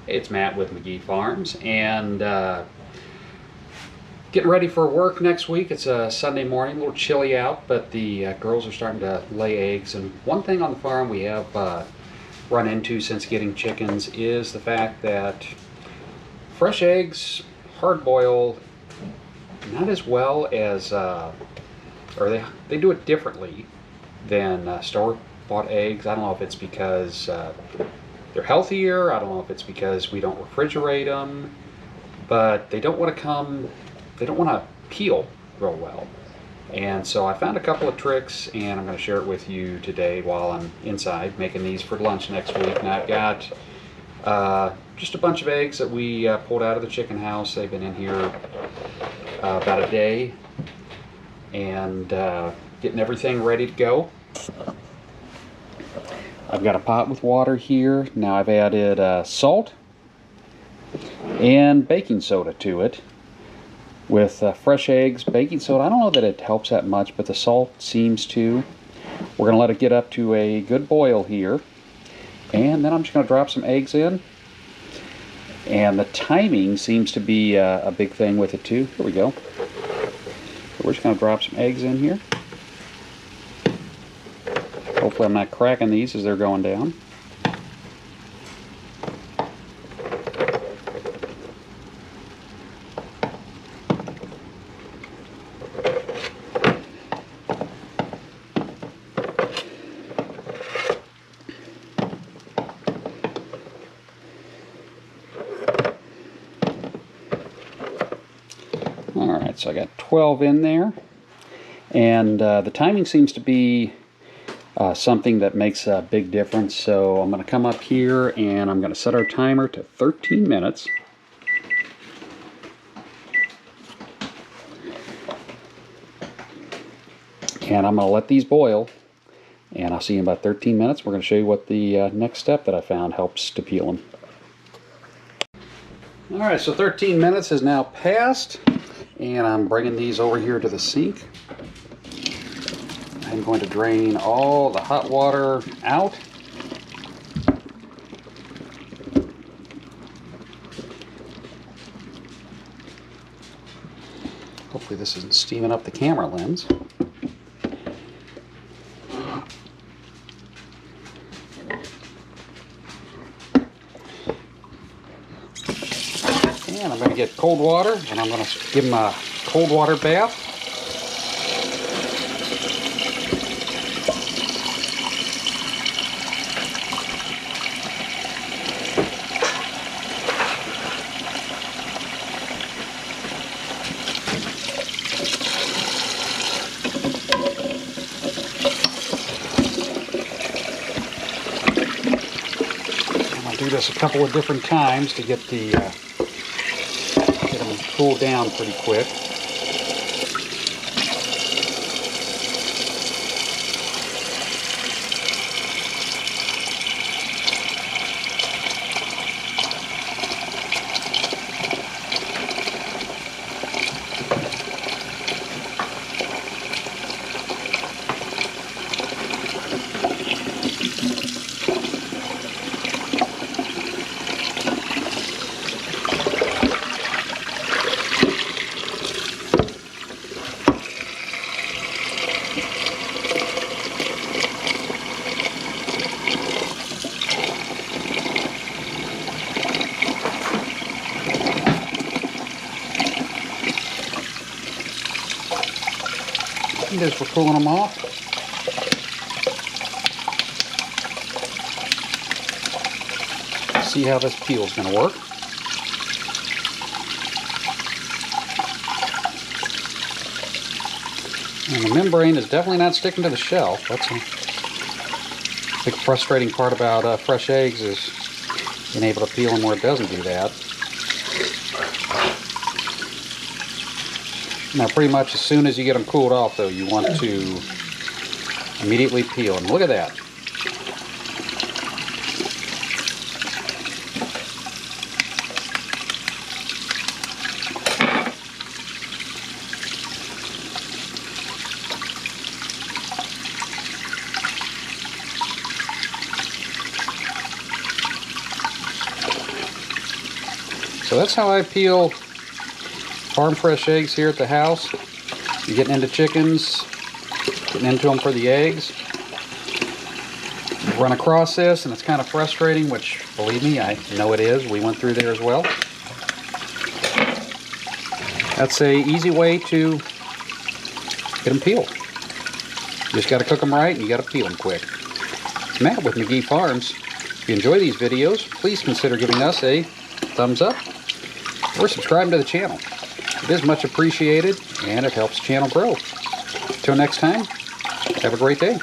It's Matt with Magee Farms, and getting ready for work next week. It's a Sunday morning, a little chilly out, but the girls are starting to lay eggs. And one thing on the farm we have run into since getting chickens is the fact that fresh eggs hard boil not as well as, or they do it differently than store-bought eggs. I don't know if it's because they're healthier. I don't know if it's because we don't refrigerate them, but they don't want to peel real well. And so I found a couple of tricks, and I'm going to share it with you today while I'm inside making these for lunch next week. And I've got just a bunch of eggs that we pulled out of the chicken house. They've been in here about a day, and getting everything ready to go. I've got a pot with water here. Now I've added salt and baking soda to it. With fresh eggs, baking soda, I don't know that it helps that much, but the salt seems to. We're going to let it get up to a good boil here. And then I'm just going to drop some eggs in. And the timing seems to be a big thing with it too. Here we go. We're just going to drop some eggs in here. Hopefully I'm not cracking these as they're going down. Alright, so I got 12 in there. And the timing seems to be something that makes a big difference. So I'm going to come up here and I'm going to set our timer to 13 minutes. And I'm going to let these boil. And I'll see you in about 13 minutes. We're going to show you what the next step that I found helps to peel them. Alright, so 13 minutes has now passed. And I'm bringing these over here to the sink. I'm going to drain all the hot water out. Hopefully this isn't steaming up the camera lens. And I'm going to get cold water, and I'm going to give them a cold water bath. I'm going to do this a couple of different times to get them cooled down pretty quick. As we're cooling them off. See how this peel is going to work. And the membrane is definitely not sticking to the shell. That's a big frustrating part about fresh eggs, is being able to peel them where it doesn't do that. Now pretty much as soon as you get them cooled off though, you want to immediately peel them. Look at that. So that's how I peel farm fresh eggs here at the house. You're getting into chickens, getting into them for the eggs. You run across this and it's kind of frustrating, which, believe me, I know it is. We went through there as well. That's a easy way to get them peeled. You just got to cook them right and you got to peel them quick. Matt with Magee Farms. If you enjoy these videos, please consider giving us a thumbs up or subscribing to the channel. It is much appreciated and it helps the channel grow. Until next time, have a great day.